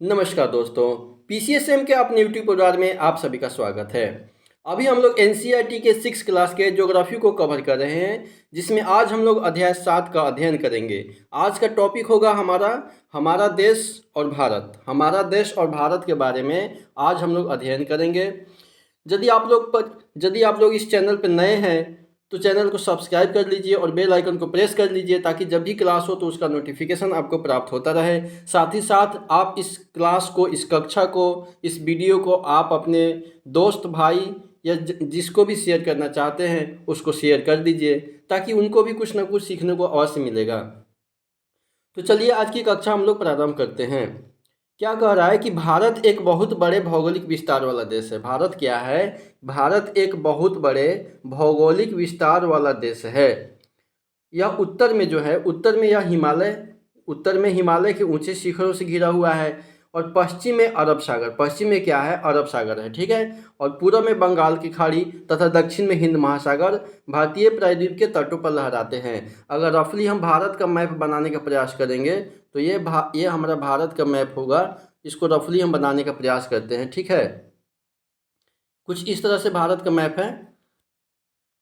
नमस्कार दोस्तों, पीसीएसएम के अपने यूट्यूब परिवार में आप सभी का स्वागत है। अभी हम लोग एनसीईआरटी के 6 क्लास के ज्योग्राफी को कवर कर रहे हैं, जिसमें आज हम लोग अध्याय 7 का अध्ययन करेंगे। आज का टॉपिक होगा हमारा हमारा देश और भारत। हमारा देश और भारत के बारे में आज हम लोग अध्ययन करेंगे। यदि आप लोग इस चैनल पर नए हैं तो चैनल को सब्सक्राइब कर लीजिए और बेल आइकन को प्रेस कर लीजिए, ताकि जब भी क्लास हो तो उसका नोटिफिकेशन आपको प्राप्त होता रहे। साथ ही साथ आप इस क्लास को, इस कक्षा को, इस वीडियो को आप अपने दोस्त भाई या जिसको भी शेयर करना चाहते हैं उसको शेयर कर दीजिए, ताकि उनको भी कुछ ना कुछ सीखने को अवश्य मिलेगा। तो चलिए आज की कक्षा हम लोग प्रारंभ करते हैं। क्या कह रहा है कि भारत एक बहुत बड़े भौगोलिक विस्तार वाला देश है। भारत क्या है? भारत एक बहुत बड़े भौगोलिक विस्तार वाला देश है। यह उत्तर में जो है, उत्तर में हिमालय के ऊंचे शिखरों से घिरा हुआ है, और पश्चिम में अरब सागर, पश्चिम में क्या है? अरब सागर है, ठीक है। और पूर्व में बंगाल की खाड़ी तथा दक्षिण में हिंद महासागर भारतीय प्रायद्वीप के तटों पर लहराते हैं। अगर रफली हम भारत का मैप बनाने का प्रयास करेंगे तो ये हमारा भारत का मैप होगा। इसको रफली हम बनाने का प्रयास करते हैं, ठीक है। कुछ इस तरह से भारत का मैप है।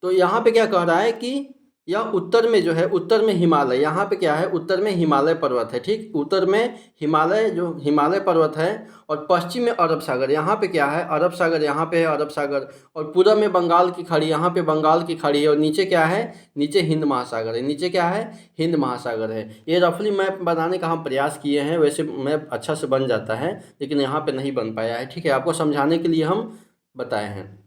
तो यहाँ पे क्या कह रहा है कि यह उत्तर में जो है, उत्तर में हिमालय, यहाँ पे क्या है? उत्तर में हिमालय पर्वत है, ठीक। उत्तर में हिमालय पर्वत है, और पश्चिम में अरब सागर। यहाँ पे क्या है? अरब सागर, यहाँ पे है अरब सागर। और पूर्व में बंगाल की खाड़ी, यहाँ पे बंगाल की खाड़ी है। और नीचे क्या है? नीचे हिंद महासागर है। नीचे क्या है? हिंद महासागर है। ये रफली मैप बनाने का हम प्रयास किए हैं। वैसे मैप अच्छा से बन जाता है, लेकिन यहाँ पे नहीं बन पाया है, ठीक है। आपको समझाने के लिए हम बताए हैं।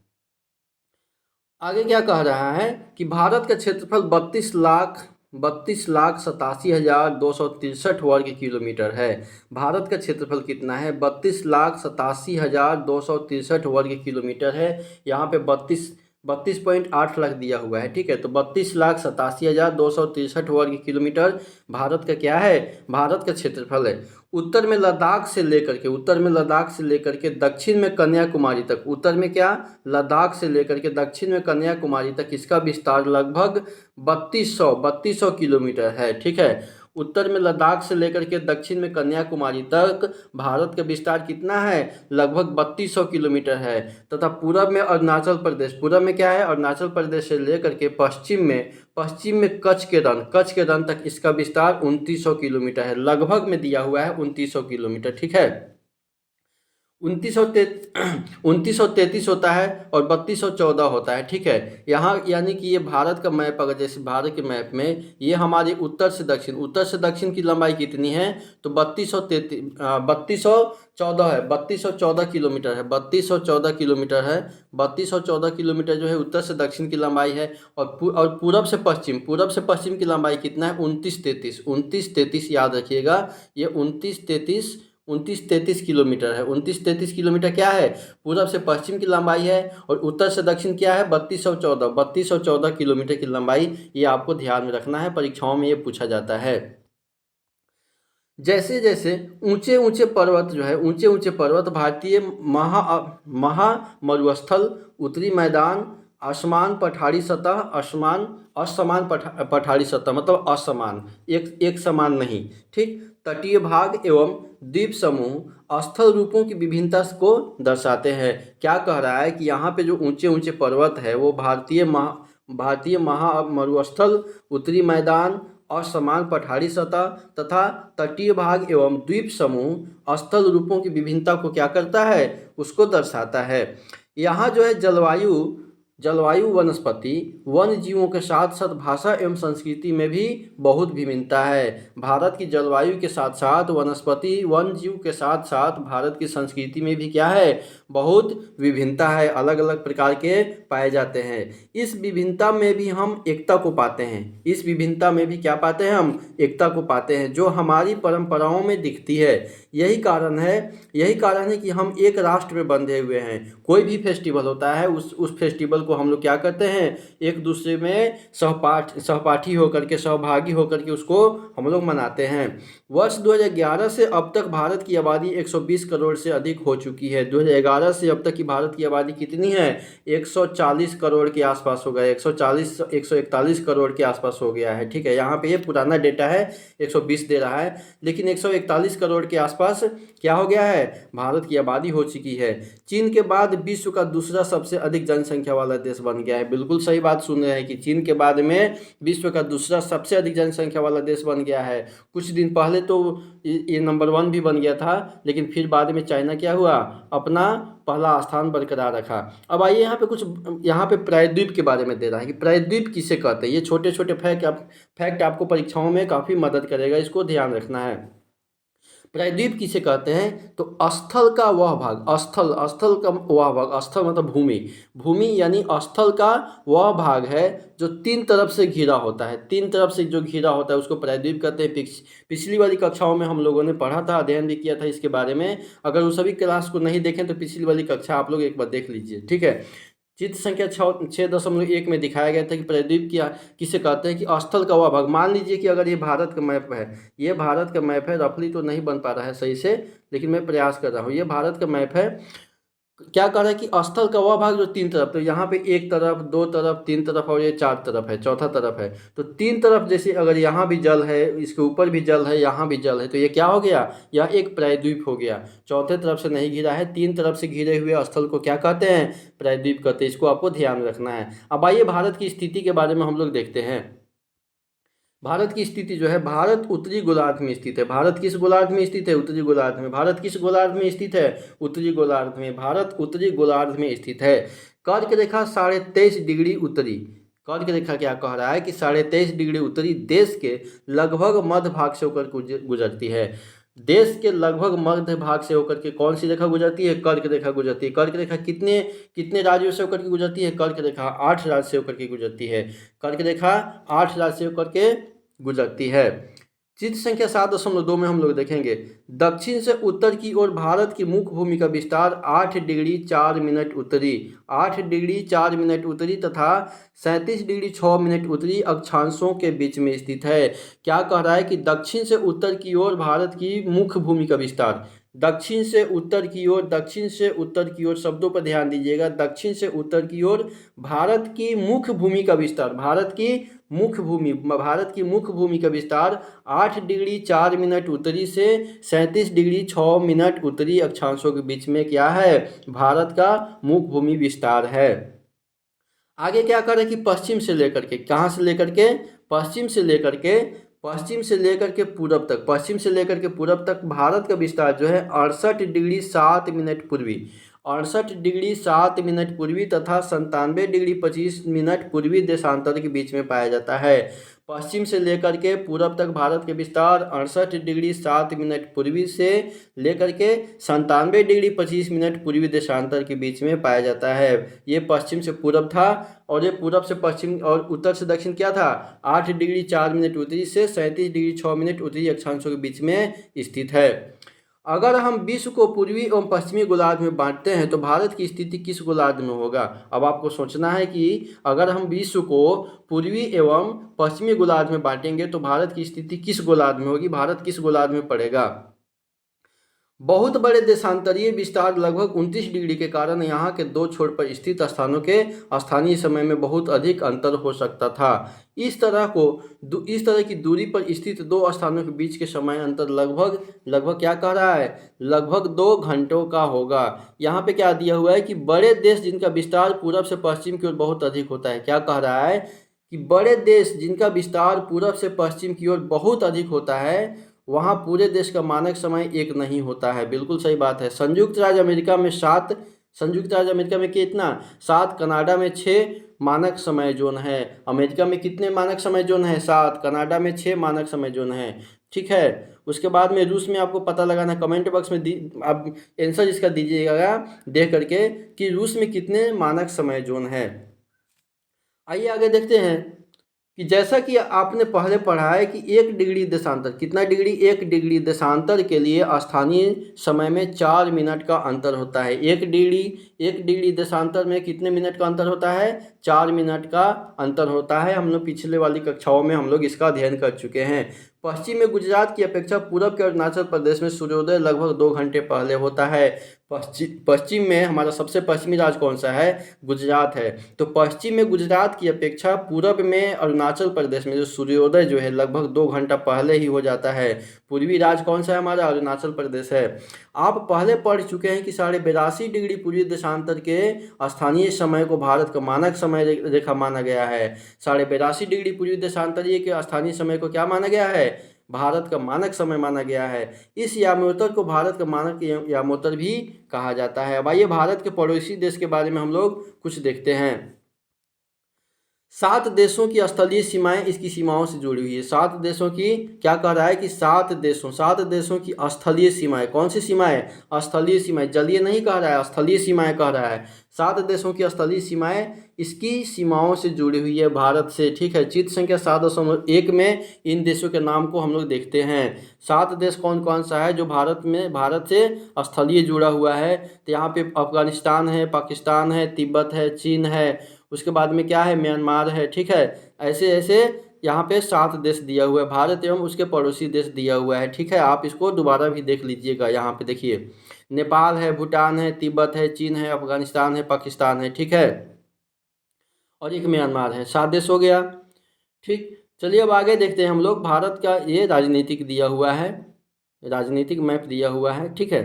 आगे क्या कह रहा है कि भारत का क्षेत्रफल 32,87,263 वर्ग किलोमीटर है। भारत का क्षेत्रफल कितना है? 32,87,263 वर्ग किलोमीटर है। यहाँ पे 32.8 लाख दिया हुआ है, ठीक है। तो 32,87,263 वर्ग किलोमीटर भारत का क्या है? भारत का क्षेत्रफल है। उत्तर में लद्दाख से लेकर के दक्षिण में कन्याकुमारी तक, उत्तर में क्या? लद्दाख से लेकर के दक्षिण में कन्याकुमारी तक इसका विस्तार लगभग 3200 किलोमीटर है, ठीक है। उत्तर में लद्दाख से लेकर के दक्षिण में कन्याकुमारी तक भारत का विस्तार कितना है? लगभग 3200 किलोमीटर है। तथा पूर्व में अरुणाचल प्रदेश, पूर्व में क्या है? अरुणाचल प्रदेश से लेकर के पश्चिम में कच्छ के रण तक इसका विस्तार 2900 किलोमीटर है। लगभग में दिया हुआ है 2900 किलोमीटर, ठीक है। 2933 होता है और 3214 होता है, ठीक है। यहाँ यानी कि ये भारत का मैप, अगर जैसे भारत के मैप में ये हमारे उत्तर से दक्षिण की लंबाई कितनी है? तो 3214 है, 3214 किलोमीटर है, 3214 किलोमीटर है। 3214 किलोमीटर जो है उत्तर से दक्षिण की लंबाई है। और पूरब से पश्चिम की लंबाई कितना है? 2933 याद रखिएगा। ये 2933 किलोमीटर है। 2933 किलोमीटर क्या है? पूरब से पश्चिम की लंबाई है। और उत्तर से दक्षिण क्या है? 3214 किलोमीटर की लंबाई। ये आपको ध्यान में रखना है, परीक्षाओं में ये पूछा जाता है। जैसे जैसे ऊंचे ऊंचे पर्वत भारतीय महामरुस्थल, उत्तरी मैदान, असमान पठारी सतह, मतलब असमान, एक समान नहीं, ठीक। तटीय भाग एवं द्वीप समूह स्थल रूपों की विभिन्नता को दर्शाते हैं। क्या कह रहा है कि यहाँ पे जो ऊंचे ऊंचे पर्वत है वो भारतीय महामरुस्थल, उत्तरी मैदान, असमान पठारी सतह तथा तटीय भाग एवं द्वीप समूह स्थल रूपों की विभिन्नता को क्या करता है? उसको दर्शाता है। यहाँ जो है जलवायु, वनस्पति, वन जीवों के साथ साथ भाषा एवं संस्कृति में भी बहुत विभिन्नता है। भारत की जलवायु के साथ साथ वनस्पति, वन जीव के साथ साथ भारत की संस्कृति में भी क्या है? बहुत विभिन्नता है, अलग अलग प्रकार के पाए जाते हैं। इस विभिन्नता में भी हम एकता को पाते हैं। इस विभिन्नता में भी क्या पाते हैं? हम एकता को पाते हैं, जो हमारी परंपराओं में दिखती है। यही कारण है कि हम एक राष्ट्र में बंधे हुए हैं। कोई भी फेस्टिवल होता है, उस फेस्टिवल को हम लोग क्या करते हैं, एक दूसरे में सहपाठी होकर के, सहभागी होकर के उसको हम लोग मनाते हैं। वर्ष 2011 से अब तक भारत की आबादी 120 करोड़ से अधिक हो चुकी है। 2011 से अब तक की भारत की आबादी कितनी है, 140 करोड़ के आसपास हो गया, 140 141 करोड़ के आसपास हो गया है। ठीक है, यहाँ पे ये पुराना डेटा है, 120 दे रहा है, लेकिन 141 करोड़ के आसपास क्या हो गया है, भारत की आबादी हो चुकी है। चीन के बाद विश्व का दूसरा सबसे अधिक जनसंख्या वाला देश बन गया है। बिल्कुल सही बात सुन रहे हैं कि चीन के बाद में विश्व का दूसरा सबसे अधिक जनसंख्या वाला देश बन गया है। कुछ दिन पहले तो ये नंबर 1 भी बन गया था, लेकिन फिर बाद में चाइना क्या हुआ, अपना पहला स्थान बरकरार रखा। अब आइए यहाँ पे प्रायद्वीप के बारे में दे रहा है कि प्रायद्वीप किसे कहते हैं। ये छोटे छोटे फैक्ट आपको परीक्षाओं में काफ़ी मदद करेगा, इसको ध्यान रखना है। प्रायद्वीप किसे कहते हैं, तो स्थल का वह भाग, स्थल का वह भाग, स्थल मतलब भूमि, भूमि यानी स्थल का वह भाग है जो 3 तरफ से घिरा होता है। 3 तरफ से जो घिरा होता है उसको प्रायद्वीप कहते हैं। पिछली वाली कक्षाओं में हम लोगों ने पढ़ा था, अध्ययन भी किया था इसके बारे में। अगर वो सभी क्लास को नहीं देखें तो पिछली वाली कक्षा आप लोग एक बार देख लीजिए। ठीक है, चित्र संख्या 6.1 में दिखाया गया था कि प्रायद्वीप किसे कहते हैं, कि स्थल का वह भाग। मान लीजिए कि अगर ये भारत का मैप है, ये भारत का मैप है, रफली तो नहीं बन पा रहा है सही से, लेकिन मैं प्रयास कर रहा हूँ। ये भारत का मैप है, क्या कह रहा है कि स्थल का वह भाग जो 3 तरफ, तो यहाँ पे 1 तरफ, 2 तरफ, 3 तरफ और ये 4 तरफ है, चौथा तरफ है। तो 3 तरफ जैसे अगर यहाँ भी जल है, इसके ऊपर भी जल है, यहाँ भी जल है, तो ये क्या हो गया, यह एक प्रायद्वीप हो गया। चौथे तरफ से नहीं घिरा है, 3 तरफ से घिरे हुए स्थल को क्या कहते हैं, प्रायद्वीप कहते हैं। इसको आपको ध्यान रखना है। अब आइए भारत की स्थिति के बारे में हम लोग देखते हैं। भारत की स्थिति जो है, भारत उत्तरी गोलार्ध में स्थित है। भारत किस गोलार्ध में स्थित है, उत्तरी गोलार्ध में। भारत किस गोलार्ध में स्थित है, उत्तरी गोलार्ध में। भारत उत्तरी गोलार्ध में स्थित है। कर्क रेखा 23.5 डिग्री उत्तरी, कर्क रेखा क्या कह रहा है कि 23.5 डिग्री उत्तरी देश के लगभग मध्य भाग से होकर गुजरती है। देश के लगभग मध्य भाग से होकर के कौन सी रेखा गुजरती है, कर्क रेखा गुजरती है। कर्क रेखा कितने कितने राज्यों से होकर के गुजरती है, कर्क रेखा 8 राज्य से होकर के गुजरती है। कर्क रेखा 8 राज्य से होकर के गुजरती है। चित्र संख्या 7.2 में हम लोग देखेंगे, दक्षिण से उत्तर की ओर भारत की मुख्य भूमि का विस्तार 8 डिग्री 4 मिनट उत्तरी, 8 डिग्री 4 मिनट उत्तरी तथा 37 डिग्री 6 मिनट उत्तरी अक्षांशों के बीच में स्थित है। क्या कह रहा है कि दक्षिण से उत्तर की ओर भारत की मुख्य भूमि का विस्तार, दक्षिण से उत्तर की ओर, दक्षिण से उत्तर की ओर, शब्दों पर ध्यान दीजिएगा। दक्षिण से उत्तर की ओर भारत की मुख्य भूमि का विस्तार, भारत की मुख्य भूमि का विस्तार 8 डिग्री 4 मिनट उत्तरी से 37 डिग्री 6 मिनट उत्तरी अक्षांशों के बीच में क्या है, भारत का मुख्य भूमि विस्तार है। आगे क्या करें कि पश्चिम से लेकर के, कहाँ से लेकर के, पश्चिम से लेकर के पूरब तक, पश्चिम से लेकर के पूरब तक भारत का विस्तार जो है 68 डिग्री 7 मिनट पूर्वी, 68 डिग्री 7 मिनट पूर्वी तथा 97 डिग्री 25 मिनट पूर्वी देशांतर के बीच में पाया जाता है। पश्चिम से लेकर के पूरब तक भारत के विस्तार 68 डिग्री 7 मिनट पूर्वी से लेकर के 97 डिग्री 25 मिनट पूर्वी देशांतर के बीच में पाया जाता है। ये पश्चिम से पूरब था, और ये पूरब से पश्चिम और उत्तर से दक्षिण क्या था, 8 डिग्री 4 मिनट उत्तरी से 37 डिग्री 6 मिनट उत्तरी अक्षांशों के बीच में स्थित है। अगर हम विश्व को पूर्वी एवं पश्चिमी गोलार्ध में बांटते हैं तो भारत की स्थिति किस गोलार्ध में होगा। अब आपको सोचना है कि अगर हम विश्व को पूर्वी एवं पश्चिमी गोलार्ध में बांटेंगे तो भारत की स्थिति किस गोलार्ध में होगी, भारत किस गोलार्ध में पड़ेगा। बहुत बड़े देशांतरीय विस्तार लगभग 29 डिग्री के कारण यहाँ के 2 छोर पर स्थित स्थानों के स्थानीय समय में बहुत अधिक अंतर हो सकता था। इस तरह की दूरी पर स्थित 2 स्थानों के बीच के समय अंतर लगभग क्या कह रहा है, लगभग 2 घंटों का होगा। यहाँ पे क्या दिया हुआ है कि बड़े देश जिनका विस्तार पूरब से पश्चिम की ओर बहुत अधिक होता है। क्या कह रहा है कि बड़े देश जिनका विस्तार पूरब से पश्चिम की ओर बहुत अधिक होता है, वहाँ पूरे देश का मानक समय एक नहीं होता है। बिल्कुल सही बात है। संयुक्त राज्य अमेरिका में 7, संयुक्त राज्य अमेरिका में कितना, 7, कनाडा में 6 मानक समय जोन है। अमेरिका में कितने मानक समय जोन है, 7, कनाडा में 6 मानक समय जोन है। ठीक है, उसके बाद में रूस में आपको पता लगाना, कमेंट बॉक्स में आप आंसर इसका दीजिएगा देख करके कि रूस में कितने मानक समय जोन है। आइए आगे देखते हैं। कि जैसा कि आपने पहले पढ़ा है कि 1 डिग्री देशांतर, कितना डिग्री, 1 डिग्री देशांतर के लिए स्थानीय समय में 4 मिनट का अंतर होता है। 1 डिग्री देशांतर में कितने मिनट का अंतर होता है, 4 मिनट का अंतर होता है। हम लोग पिछले वाली कक्षाओं में हम लोग इसका अध्ययन कर चुके हैं। पश्चिम में गुजरात की अपेक्षा पूरब के अरुणाचल प्रदेश में सूर्योदय लगभग 2 घंटे पहले होता है। पश्चिम में हमारा सबसे पश्चिमी राज्य कौन सा है, गुजरात है। तो पश्चिम में गुजरात की अपेक्षा पूरब में अरुणाचल प्रदेश में जो सूर्योदय जो है लगभग 2 घंटा पहले ही हो जाता है। पूर्वी राज्य कौन सा है हमारा, अरुणाचल प्रदेश है। आप पहले पढ़ चुके हैं कि 82.5 डिग्री पूर्वी देशांतर के स्थानीय समय को भारत का मानक समय रेखा माना गया है। 82.5 डिग्री पूर्वी देशांतरीय के स्थानीय समय को क्या माना गया है, भारत का मानक समय माना गया है। इस यामोत्तर को भारत का मानक यामोत्तर भी कहा जाता है। अब आइए भारत के पड़ोसी देश के बारे में हम लोग कुछ देखते हैं। 7 देशों की स्थलीय सीमाएं इसकी सीमाओं से जुड़ी हुई है। 7 देशों की, क्या कह रहा है कि 7 देशों की स्थलीय सीमाएं, कौन सी सीमाएं, स्थलीय सीमाएं, जलीय नहीं कह रहा है, स्थलीय सीमाएं कह रहा है। 7 देशों की स्थलीय सीमाएं इसकी सीमाओं से जुड़ी हुई है भारत से, ठीक है। चित्र संख्या 7.1 में इन देशों के नाम को हम लोग देखते हैं। 7 देश कौन कौन सा है जो भारत से स्थलीय जुड़ा हुआ है। तो यहाँ पे अफगानिस्तान है, पाकिस्तान है, तिब्बत है, चीन है, उसके बाद में क्या है, म्यांमार है, ठीक है। ऐसे ऐसे यहाँ पे 7 देश दिया हुआ है, भारत एवं उसके पड़ोसी देश दिया हुआ है, ठीक है। आप इसको दोबारा भी देख लीजिएगा। यहाँ पे देखिए, नेपाल है, भूटान है, तिब्बत है, चीन है, अफगानिस्तान है, पाकिस्तान है, ठीक है, और एक म्यांमार है। 7 देश हो गया, ठीक। चलिए अब आगे देखते हैं हम लोग। भारत का ये राजनीतिक दिया हुआ है, राजनीतिक मैप दिया हुआ है, ठीक है।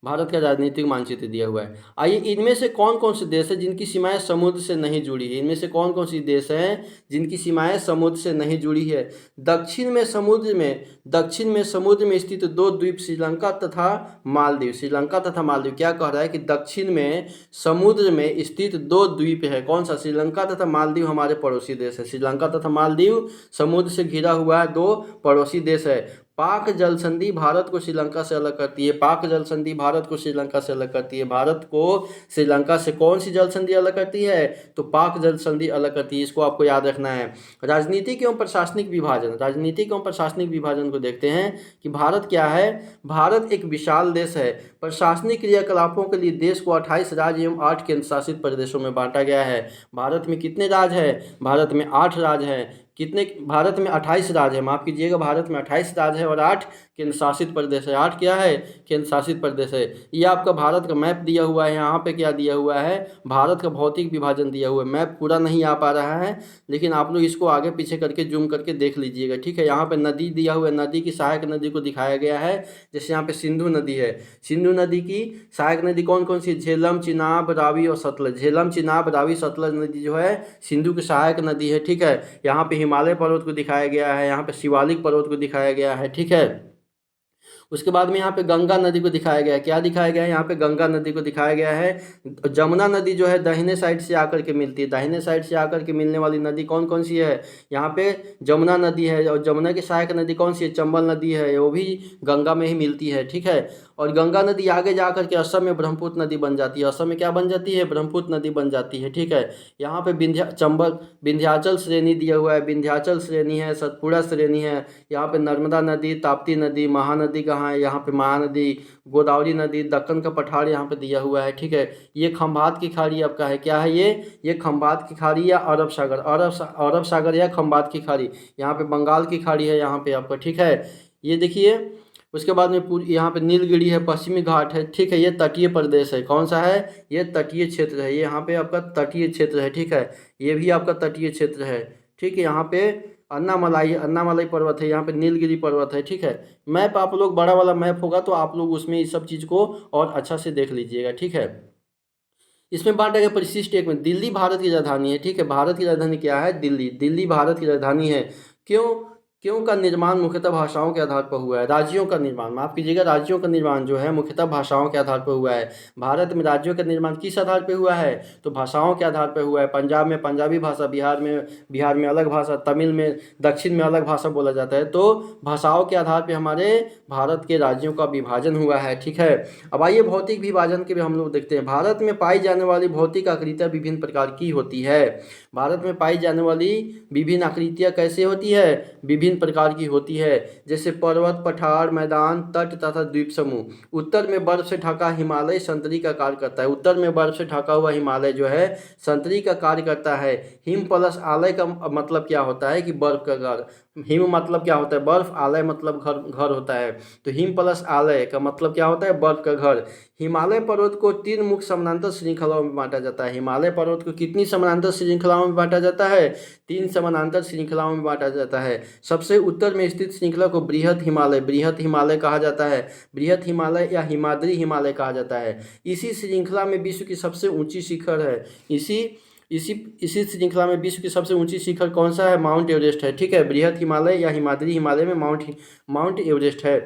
भारत का राजनीतिक मानचित्र दिया हुआ है। आइए, इनमें से कौन कौन से देश हैं जिनकी सीमाएं समुद्र से नहीं जुड़ी है। इनमें से कौन कौन सी देश हैं जिनकी सीमाएं समुद्र से नहीं जुड़ी है। दक्षिण में समुद्र में स्थित 2 द्वीप श्रीलंका तथा मालदीव। श्रीलंका तथा मालदीव, क्या कह रहा है कि दक्षिण में समुद्र में स्थित 2 द्वीप है। कौन सा, श्रीलंका तथा मालदीव हमारे पड़ोसी देश है। श्रीलंका तथा मालदीव समुद्र से घिरा हुआ है, 2 पड़ोसी देश है। पाक जल संधि भारत को श्रीलंका से अलग करती है। पाक जल संधि भारत को श्रीलंका से अलग करती है। भारत को श्रीलंका से कौन सी जल संधि अलग करती है, तो पाक जल संधि अलग करती है। इसको आपको याद रखना है। राजनीतिक एवं प्रशासनिक विभाजन, राजनीतिक एवं प्रशासनिक विभाजन को देखते हैं कि भारत क्या है। भारत एक विशाल देश है। प्रशासनिक क्रियाकलापों के लिए देश को 28 राज्य एवं 8 केंद्र शासित प्रदेशों में बांटा गया है। भारत में कितने राज्य है, भारत में 8 राज्य हैं। कितने, भारत में 28 राज्य है, माफ़ कीजिएगा, भारत में 28 राज्य है और 8 केंद्र शासित प्रदेश है। 8 क्या है, केंद्र शासित प्रदेश है। ये आपका भारत का मैप दिया हुआ है। यहाँ पे क्या दिया हुआ है, भारत का भौतिक विभाजन दिया हुआ है। मैप पूरा नहीं आ पा रहा है, लेकिन आप लोग इसको आगे पीछे करके जूम करके देख लीजिएगा, ठीक है। यहाँ पे नदी दिया हुआ है, नदी की सहायक नदी को दिखाया गया है। जैसे यहाँ पे सिंधु नदी है, सिंधु नदी की सहायक नदी कौन कौन सी, झेलम, चिनाब, रावी और सतलज। झेलम, चिनाब, रावी, सतलज नदी जो है सिंधु की सहायक नदी है, ठीक है। यहाँ पे हिमालय पर्वत को दिखाया गया है, यहाँ पे शिवालिक पर्वत को दिखाया गया है, ठीक है। उसके बाद में यहाँ पे गंगा नदी को दिखाया गया है। क्या दिखाया गया है, यहाँ पे गंगा नदी को दिखाया गया है। जमुना नदी जो है दाहिने साइड से आकर के मिलती है। दाहिने साइड से आकर के मिलने वाली नदी कौन कौन सी है, यहाँ पे जमुना नदी है। और जमुना की सहायक नदी कौन सी है, चंबल नदी है, वो भी गंगा में ही मिलती है, ठीक है। और गंगा नदी आगे जा कर के असम में ब्रह्मपुत्र नदी बन जाती है। असम में क्या बन जाती है, ब्रह्मपुत्र नदी बन जाती है, ठीक है। यहाँ पे विंध्याचल श्रेणी दिया हुआ है, विंध्याचल श्रेणी है, सतपुड़ा श्रेणी है। यहाँ पे नर्मदा नदी, ताप्ती नदी, महानदी कहाँ है, यहाँ पे महानदी, गोदावरी नदी, दक्कन का पठार यहाँ पे दिया हुआ है, ठीक है। ये खंभात की खाड़ी आपका है, क्या है ये खंभात की खाड़ी या अरब सागर, अरब सागर या खंभात की खाड़ी। यहाँ पे बंगाल की खाड़ी है यहाँ पे आपका, ठीक है। ये देखिए, उसके बाद में पूरी यहाँ पे नीलगिरी है, पश्चिमी घाट है, ठीक है। ये तटीय प्रदेश है, कौन सा है, ये तटीय क्षेत्र है। ये यहाँ पे आपका तटीय क्षेत्र है, ठीक है। ये भी आपका तटीय क्षेत्र है, ठीक है। यहाँ पे अन्नामलाई पर्वत है, यहाँ पे नीलगिरी पर्वत है, ठीक है। मैप आप लोग, बड़ा वाला मैप होगा तो आप लोग उसमें इस सब चीज़ को और अच्छा से देख लीजिएगा, ठीक है। इसमें बांटा गया परिशिष्ट एक में, दिल्ली भारत की राजधानी है, ठीक है। भारत की राजधानी क्या है, दिल्ली। दिल्ली भारत की राजधानी है। क्यों, क्यों का निर्माण मुख्यतः भाषाओं के आधार पर हुआ है। राज्यों का निर्माण, माफ कीजिएगा, राज्यों का निर्माण जो है मुख्यतः भाषाओं के आधार पर हुआ है। भारत में राज्यों का निर्माण किस आधार पर हुआ है, तो भाषाओं के आधार पर हुआ है। पंजाब में पंजाबी भाषा, बिहार में अलग भाषा, तमिल में, दक्षिण में अलग भाषा बोला जाता है। तो भाषाओं के आधार पर हमारे भारत के राज्यों का विभाजन हुआ है, ठीक है। अब आइए भौतिक विभाजन के भी हम लोग देखते हैं। भारत में पाई जाने वाली भौतिक आकृतियाँ विभिन्न प्रकार की होती है। भारत में पाई जाने वाली विभिन्न आकृतियाँ कैसे होती है, विभिन्न प्रकार की होती है। जैसे पर्वत, पठार, मैदान, तट तथा द्वीप समूह। उत्तर में बर्फ से ढका हिमालय संतरी का कार्य करता है। उत्तर में बर्फ से ढका हुआ हिमालय जो है संतरी का कार्य करता है। हिम प्लस आलय का मतलब क्या होता है कि बर्फ का घर। हिम मतलब क्या होता है, बर्फ। आलय मतलब घर, घर होता है। तो हिम प्लस आलय का मतलब क्या होता है, बर्फ का घर। हिमालय पर्वत को 3 मुख्य समानांतर श्रृंखलाओं में बांटा जाता है। हिमालय पर्वत को कितनी समानांतर श्रृंखलाओं में बांटा जाता है, 3 समानांतर श्रृंखलाओं में बांटा जाता है। सबसे उत्तर में स्थित श्रृंखला को बृहत हिमालय कहा जाता है। बृहत हिमालय या हिमाद्री हिमालय कहा जाता है। इसी श्रृंखला में विश्व की सबसे ऊंची शिखर है। इसी इसी इसी श्रृंखला में विश्व की सबसे ऊंची शिखर कौन सा है, माउंट एवरेस्ट है, ठीक है। बृहत हिमालय या हिमाद्री हिमालय में माउंट एवरेस्ट है,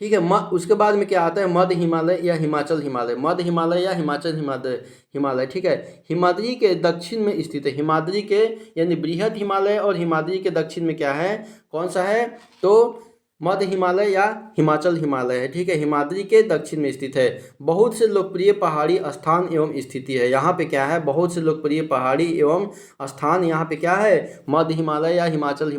ठीक है। उसके बाद में क्या आता है, मध्य हिमालय या हिमाचल हिमालय। मध्य हिमालय या हिमाचल हिमालय, ठीक है। हिमाद्री के दक्षिण में स्थित है। हिमाद्री के यानी बृहद हिमालय और हिमाद्री के दक्षिण में क्या है, कौन सा है, तो मध्य हिमालय या हिमाचल हिमालय है, ठीक है। हिमाद्री के दक्षिण में स्थित है। बहुत से लोकप्रिय पहाड़ी स्थान एवं स्थिति है। यहाँ पे क्या है, बहुत से लोकप्रिय पहाड़ी एवं स्थान यहाँ पे क्या है, मध्य हिमालय या हिमाचल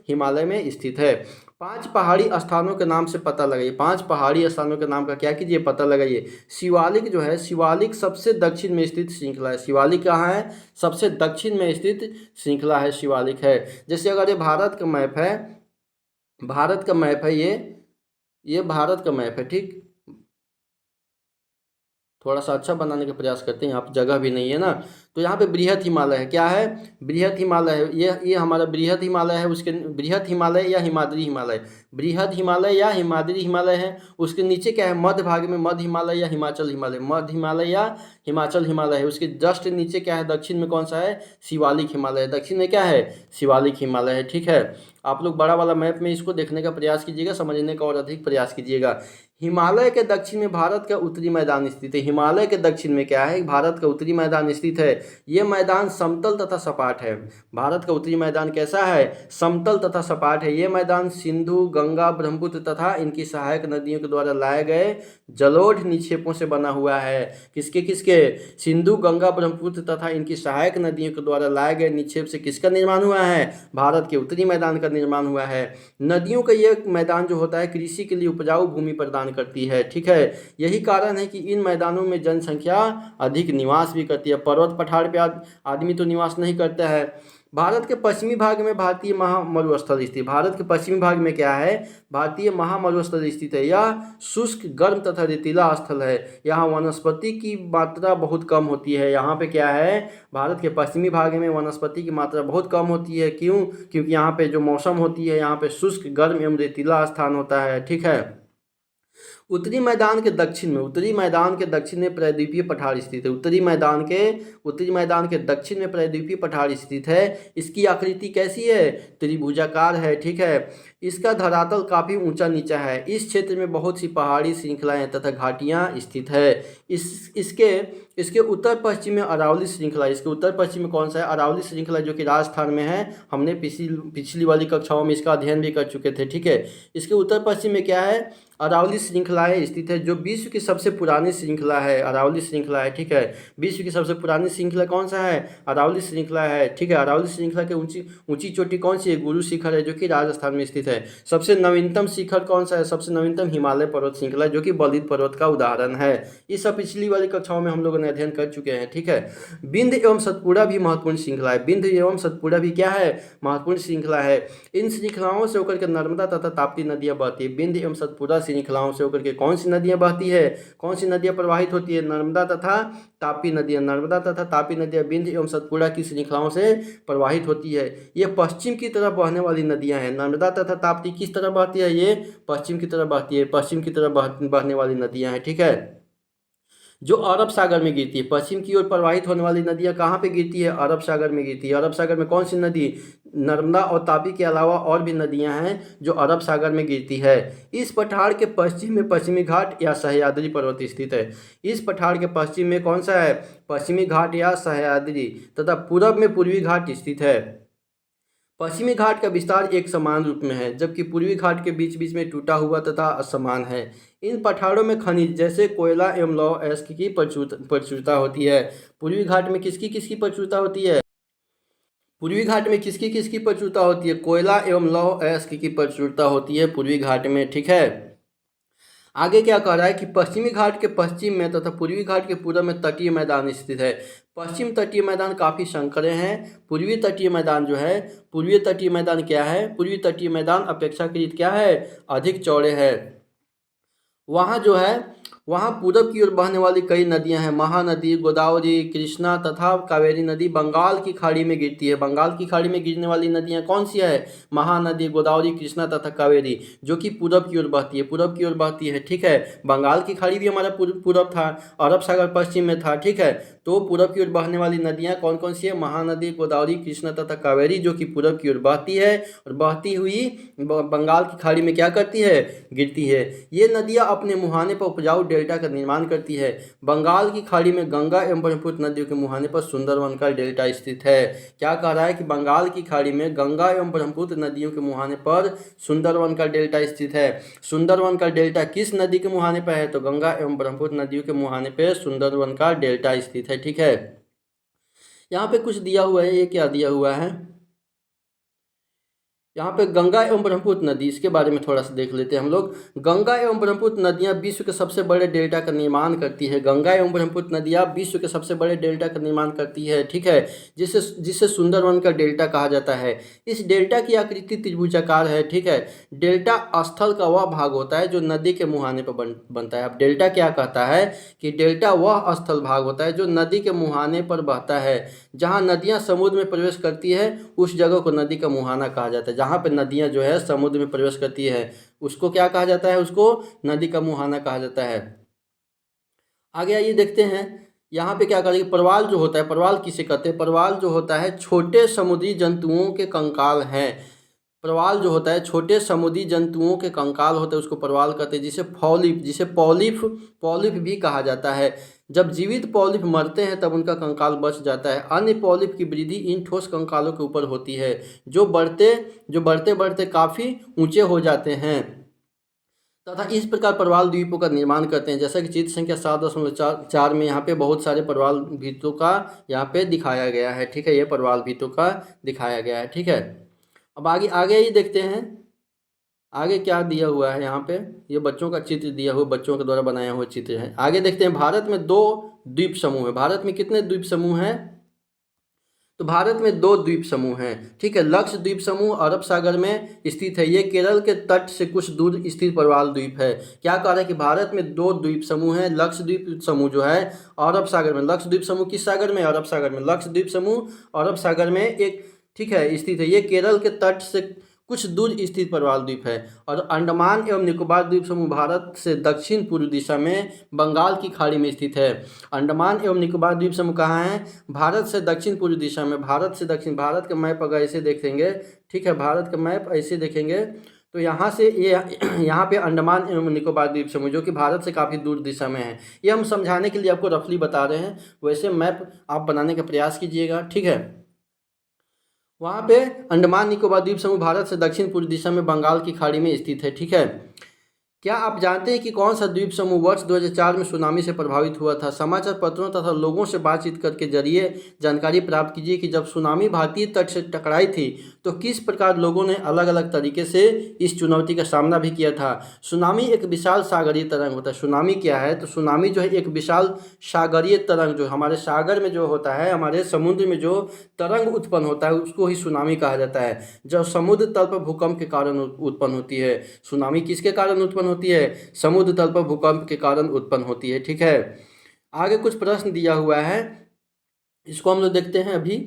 हिमालय में स्थित है। 5 पहाड़ी स्थानों के नाम से पता लगाइए। 5 पहाड़ी स्थानों के नाम का क्या कीजिए, पता लगाइए। शिवालिक जो है, शिवालिक सबसे दक्षिण में स्थित श्रृंखला है। शिवालिक कहाँ है, सबसे दक्षिण में स्थित श्रृंखला है, शिवालिक है। जैसे अगर ये भारत का मैप है, ये भारत का मैप है, ठीक। थोड़ा सा अच्छा बनाने का प्रयास करते हैं, यहाँ पर जगह भी नहीं है ना। तो यहाँ पे बृहत हिमालय है, क्या है, बृहत हिमालय है। ये हमारा बृहत हिमालय है। उसके बृहत हिमालय या हिमाद्री हिमालय, बृहद हिमालय या हिमाद्री हिमालय है। उसके नीचे क्या है, मध्य भाग में मध्य हिमालय या हिमाचल हिमालय, मध्य हिमालय या हिमाचल हिमालय है। उसके जस्ट नीचे क्या है, दक्षिण में कौन सा है, शिवालिक हिमालय। दक्षिण में क्या है, शिवालिक हिमालय है, ठीक है। आप लोग बड़ा वाला मैप में इसको देखने का प्रयास कीजिएगा, समझने का और अधिक प्रयास कीजिएगा। हिमालय के दक्षिण में भारत का उत्तरी मैदान स्थित है। हिमालय के दक्षिण में क्या है, भारत का उत्तरी मैदान स्थित है। ये मैदान समतल तथा सपाट है। भारत का उत्तरी मैदान कैसा है, समतल तथा सपाट है। ये मैदान सिंधु, गंगा, ब्रह्मपुत्र तथा इनकी सहायक नदियों के द्वारा लाए गए जलोढ़ निक्षेपों से बना हुआ है। किसके किसके, सिंधु, गंगा, ब्रह्मपुत्र तथा इनकी सहायक नदियों के द्वारा लाए गए निक्षेप से किसका निर्माण हुआ है, भारत के उत्तरी मैदान का निर्माण हुआ है। नदियों का ये मैदान जो होता है कृषि के लिए उपजाऊ भूमि प्रदान करती है, ठीक है। यही कारण है कि इन मैदानों में जनसंख्या अधिक निवास भी करती है। पर्वत पठार पे आदमी तो निवास नहीं करता है। भारत के पश्चिमी भाग में भारतीय महामरुस्थल स्थित। भारत के पश्चिमी भाग में क्या है, भारतीय महामरुस्थल स्थित है। यह शुष्क, गर्म तथा रेतीला स्थल है। यहाँ वनस्पति की मात्रा बहुत कम होती है। यहाँ पे क्या है, भारत के पश्चिमी भाग में वनस्पति की मात्रा बहुत कम होती है। क्यों, क्योंकि यहाँ पे जो मौसम होती है, यहाँ पे शुष्क, गर्म एवं रेतीला स्थान होता है, ठीक है। उत्तरी मैदान के दक्षिण में प्रायद्वीपीय पठार स्थित है। उत्तरी मैदान के दक्षिण में प्रायद्वीपीय पठार स्थित है। इसकी आकृति कैसी है, त्रिभुजाकार है, ठीक है। इसका धरातल काफ़ी ऊंचा नीचा है। इस क्षेत्र में बहुत सी पहाड़ी श्रृंखलाएं तथा घाटियां स्थित है। इसके उत्तर पश्चिम में अरावली श्रृंखला। इसके उत्तर पश्चिम में कौन सा है, अरावली श्रृंखला, जो कि राजस्थान में है। हमने पिछली वाली कक्षाओं में इसका अध्ययन भी कर चुके थे, ठीक है। इसके उत्तर पश्चिम में क्या है, अरावली श्रृंखलाएं स्थित है, जो विश्व की सबसे पुरानी श्रृंखला है। अरावली श्रृंखला है, ठीक है। विश्व की सबसे पुरानी श्रृंखला कौन सा है, अरावली श्रृंखला है, ठीक है। अरावली श्रृंखला के ऊंची चोटी कौन सी है, गुरु शिखर है, जो कि राजस्थान में स्थित है। सबसे नवीनतम शिखर कौन सा है, सबसे नवीनतम हिमालय पर्वत श्रृंखला, जो कि बलित पर्वत का उदाहरण है। ये सब पिछली वाली कक्षाओं में हम लोगों ने अध्ययन कर चुके हैं, ठीक है। बिंद एवं सतपुड़ा भी महत्वपूर्ण श्रृंखला है। बिंद एवं सतपुड़ा भी क्या है, महत्वपूर्ण श्रृंखला है। इन श्रृंखलाओं से होकर के नर्मदा तथा ताप्ती नदियां बहती है। बिंद एवं सतपुड़ा श्रृंखलाओं से होकर के कौन सी नदियां बहती है, कौन सी नदियां प्रवाहित होती है, नर्मदा तथा तापी नदियां। नर्मदा तथा तापी नदियां बिंद एवं सतपुड़ा की श्रृंखलाओं से प्रवाहित होती है। ये पश्चिम की तरफ बहने वाली नदियां हैं। नर्मदा तथा ताप्ती किस तरफ बहती है, ये पश्चिम की तरफ बहती है, पश्चिम की तरफ बहने वाली नदियां हैं, ठीक है। जो अरब सागर में गिरती है। पश्चिम की ओर प्रवाहित होने वाली नदियाँ कहाँ पे गिरती है? अरब सागर में गिरती है। अरब सागर में कौन सी नदी? नर्मदा और तापी के अलावा और भी नदियाँ हैं जो अरब सागर में गिरती है। इस पठार के पश्चिम में पश्चिमी घाट या सह्याद्री पर्वत स्थित है। इस पठार के पश्चिम में कौन सा है? पश्चिमी घाट या सह्याद्री, तथा पूरब में पूर्वी घाट स्थित है। पश्चिमी घाट का विस्तार एक समान रूप में है, जबकि पूर्वी घाट के बीच बीच में टूटा हुआ तथा असमान है। इन पठारों में खनिज जैसे कोयला एवं लौह अयस्क की प्रचुरता होती है। पूर्वी घाट में किसकी किसकी प्रचुरता होती है? पूर्वी घाट में किसकी किसकी प्रचुरता होती है? कोयला एवं लौह अयस्क की प्रचुरता होती है पूर्वी घाट में। ठीक है। आगे क्या कह रहा है कि पश्चिमी घाट के पश्चिम में तथा पूर्वी घाट के पूर्व में तटीय मैदान स्थित है। पश्चिम तटीय मैदान काफ़ी संकरे हैं। पूर्वी तटीय मैदान जो है, पूर्वी तटीय मैदान क्या है? पूर्वी तटीय मैदान अपेक्षाकृत क्या है? अधिक चौड़े है। वहाँ जो है, वहाँ पूरब की ओर बहने वाली कई नदियाँ हैं। महानदी, गोदावरी, कृष्णा तथा कावेरी नदी बंगाल की खाड़ी में गिरती है। बंगाल की खाड़ी में गिरने वाली नदियाँ कौन सी है? महानदी, गोदावरी, कृष्णा तथा कावेरी, जो कि पूरब की ओर बहती है। पूरब की ओर बहती है। ठीक है। बंगाल की खाड़ी भी हमारा पूरब था, अरब सागर पश्चिम में था। ठीक है। तो पूरब की ओर बहने वाली नदियाँ कौन कौन सी है? महानदी, गोदावरी, कृष्णा तथा कावेरी, जो कि पूरब की ओर बहती है और बहती हुई बंगाल की खाड़ी में क्या करती है? गिरती है। ये नदियाँ अपने मुहाने पर उपजाऊ डेल्टा का निर्माण करती है। बंगाल की खाड़ी में गंगा एवं ब्रह्मपुत्र नदियों के मुहाने पर सुंदरवन का डेल्टा स्थित है। क्या कह रहा है कि बंगाल की खाड़ी में गंगा एवं ब्रह्मपुत्र नदियों के मुहाने पर सुंदरवन का डेल्टा स्थित है। सुंदरवन का डेल्टा किस नदी के मुहाने पर है? तो गंगा एवं ब्रह्मपुत्र नदियों के मुहाने पर सुंदरवन का डेल्टा स्थित है। ठीक है। यहाँ पे कुछ दिया हुआ है, ये क्या दिया हुआ है? यहाँ पे गंगा एवं ब्रह्मपुत्र नदी, इसके बारे में थोड़ा सा देख लेते हैं हम लोग। गंगा एवं ब्रह्मपुत्र नदियाँ विश्व के सबसे बड़े डेल्टा का निर्माण करती है। गंगा एवं ब्रह्मपुत्र नदियाँ विश्व के सबसे बड़े डेल्टा का निर्माण करती है। ठीक है। जिसे जिसे सुंदरवन का डेल्टा कहा जाता है। इस डेल्टा की आकृति त्रिभुजाकार है। ठीक है। डेल्टा स्थल का वह भाग होता है जो नदी के मुहाने पर बनता है। अब डेल्टा क्या कहता है कि डेल्टा वह स्थल भाग होता है जो नदी के मुहाने पर बहता है। जहाँ नदियाँ समुद्र में प्रवेश करती है उस जगह को नदी का मुहाना कहा जाता है। जहाँ पे नदियाँ जो है समुद्र में प्रवेश करती है उसको क्या कहा जाता है? उसको नदी का मुहाना कहा जाता है। आगे आइए देखते हैं। यहाँ पे क्या करेंगे? परवाल जो होता है, परवाल किसे कहते हैं? परवाल जो होता है छोटे समुद्री जंतुओं के कंकाल हैं। परवाल जो होता है छोटे समुद्री जंतुओं के कंकाल होते हैं, उसको परवाल कहते हैं। जिसे पॉलिप पॉलिप भी कहा जाता है। जब जीवित पॉलिप मरते हैं तब उनका कंकाल बच जाता है। अन्य पॉलिप की वृद्धि इन ठोस कंकालों के ऊपर होती है जो बढ़ते बढ़ते काफ़ी ऊंचे हो जाते हैं तथा इस प्रकार परवाल द्वीपों का निर्माण करते हैं। जैसा कि चित्र संख्या 7.4 में यहाँ पे बहुत सारे परवाल द्वीपों का यहाँ पे दिखाया गया है। ठीक है। ये परवाल द्वीपों का दिखाया गया है। ठीक है। अब आगे आगे ही देखते हैं आगे क्या दिया हुआ है। यहाँ पे ये बच्चों का चित्र दिया हुआ, बच्चों के द्वारा बनाया हुआ चित्र है। आगे देखते हैं। भारत में 2 द्वीप समूह है। भारत में कितने द्वीप समूह हैं? तो भारत में 2 द्वीप समूह हैं। ठीक है। लक्षद्वीप समूह अरब सागर में स्थित है। ये केरल के तट से कुछ दूर स्थित परवाल द्वीप है। क्या कह रहा है कि भारत में 2 द्वीप समूह हैं। लक्षद्वीप समूह जो है अरब सागर में, लक्षद्वीप समूह किस सागर में? अरब सागर में। लक्षद्वीप समूह अरब सागर में एक, ठीक है, स्थित है। ये केरल के तट से कुछ दूर स्थित परवाल द्वीप है। और अंडमान एवं निकोबार द्वीप समूह भारत से दक्षिण पूर्व दिशा में बंगाल की खाड़ी में स्थित है। अंडमान एवं निकोबार द्वीप समूह कहाँ है? भारत से दक्षिण पूर्व दिशा में। भारत से दक्षिण, भारत का मैप अगर ऐसे देखेंगे, ठीक है, भारत का मैप ऐसे देखेंगे तो यहाँ से ये यहाँ पे अंडमान एवं निकोबार द्वीप समूह जो कि भारत से काफ़ी दूर दिशा में है। ये हम समझाने के लिए आपको रफली बता रहे हैं, वैसे मैप आप बनाने का प्रयास कीजिएगा। ठीक है। वहाँ पे अंडमान निकोबार द्वीप समूह भारत से दक्षिण पूर्व दिशा में बंगाल की खाड़ी में स्थित है। ठीक है। क्या आप जानते हैं कि कौन सा द्वीप समूह वर्ष 2004 में सुनामी से प्रभावित हुआ था? समाचार पत्रों तथा लोगों से बातचीत करके जरिए जानकारी प्राप्त कीजिए कि जब सुनामी भारतीय तट से टकराई थी तो किस प्रकार लोगों ने अलग अलग तरीके से इस चुनौती का सामना भी किया था। सुनामी एक विशाल सागरीय तरंग होता है। सुनामी क्या है? तो सुनामी जो है एक विशाल सागरीय तरंग, जो हमारे सागर में जो होता है, हमारे समुद्र में जो तरंग उत्पन्न होता है उसको ही सुनामी कहा जाता है। जब समुद्र तल पर भूकंप के कारण उत्पन्न होती है। सुनामी किसके कारण उत्पन्न होती है? समुद्र तल पर भूकंप के कारण उत्पन्न होती है। ठीक है। आगे कुछ प्रश्न दिया हुआ है, इसको हम लोग देखते हैं अभी।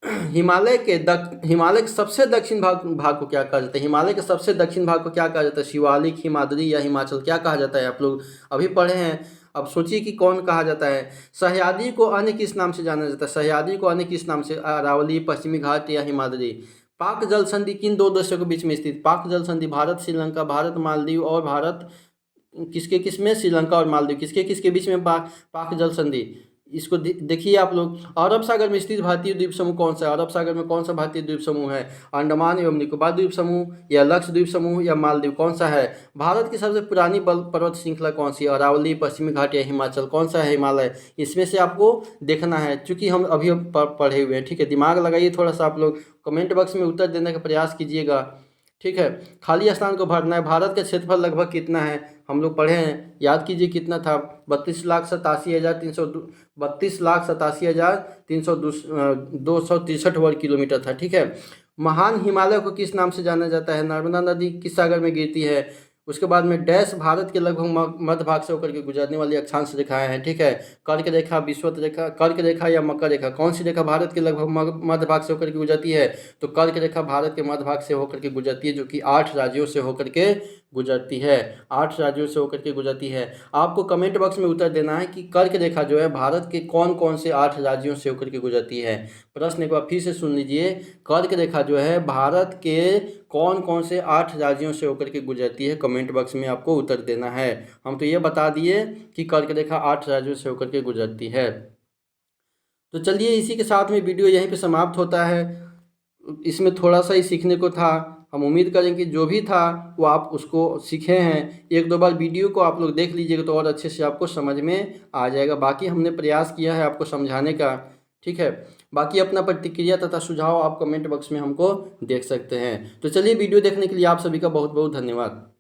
हिमालय के सबसे दक्षिण भाग को क्या कहा जाता है? हिमालय के सबसे दक्षिण भाग को क्या कहा जाता है? शिवालिक, हिमाद्री या हिमाचल, क्या कहा जाता है? आप लोग अभी पढ़े हैं। अब सोचिए कि कौन कहा जाता है। सह्याद्री को अन्य किस नाम से जाना जाता है? सह्याद्री को अन्य किस नाम से? अरावली, पश्चिमी घाट या हिमाद्री? पाक जल संधि किन दो देशों के बीच में स्थित? पाक जल संधि भारत श्रीलंका, भारत मालदीव और भारत किसके किसमें? श्रीलंका और मालदीव किसके किसके बीच में पाक पाक जल संधि? इसको देखिए आप लोग। अरब सागर में स्थित भारतीय द्वीप समूह कौन सा है? अरब सागर में कौन सा भारतीय द्वीप समूह है? अंडमान एवं निकोबार द्वीप समूह या लक्षद्वीप समूह या मालदीव, कौन सा है? भारत की सबसे पुरानी पर्वत श्रृंखला कौन सी है? अरावली, पश्चिमी घाट या हिमाचल, कौन सा है? हिमालय। इसमें से आपको देखना है, चूंकि हम अभी पढ़े हुए हैं। ठीक है, दिमाग लगाइए थोड़ा सा। आप लोग कमेंट बॉक्स में उत्तर देने का प्रयास कीजिएगा। ठीक है, खाली स्थान को भरना है। भारत का क्षेत्रफल लगभग कितना है? हम लोग पढ़े हैं, याद कीजिए कितना था? 32,87,362 वर्ग किलोमीटर था। ठीक है, महान हिमालय को किस नाम से जाना जाता है? नर्मदा नदी किस सागर में गिरती है? उसके बाद में डैश भारत के लगभग मध्य भाग से होकर के गुजरने वाली अक्षांश रेखाएं हैं। ठीक है, कर्क रेखा, विषुवत रेखा, कर्क रेखा या मकर रेखा, कौन सी रेखा भारत के लगभग मध्य भाग से होकर के गुजरती है? तो कर्क रेखा भारत के मध्य भाग से होकर के गुजरती है, जो कि 8 राज्यों से होकर के गुजरती है। 8 राज्यों से होकर के गुजरती है। आपको कमेंट बॉक्स में उत्तर देना है कि कर्क रेखा जो है भारत के कौन कौन से 8 राज्यों से होकर के गुजरती है। प्रश्न एक बार फिर से सुन लीजिए। कर्क रेखा जो है भारत के कौन कौन से 8 राज्यों से होकर के गुजरती है? कमेंट बॉक्स में आपको उत्तर देना है। हम तो ये बता दिए कि कर्क रेखा 8 राज्यों से होकर के गुजरती है। तो चलिए, इसी के साथ में वीडियो यहीं पे समाप्त होता है। इसमें थोड़ा सा ही सीखने को था। हम उम्मीद करें कि जो भी था वो आप उसको सीखे हैं। एक दो बार वीडियो को आप लोग देख लीजिएगा तो और अच्छे से आपको समझ में आ जाएगा। बाकी हमने प्रयास किया है आपको समझाने का। ठीक है, बाकी अपना प्रतिक्रिया तथा सुझाव आप कमेंट बॉक्स में हमको देख सकते हैं। तो चलिए, वीडियो देखने के लिए आप सभी का बहुत बहुत धन्यवाद।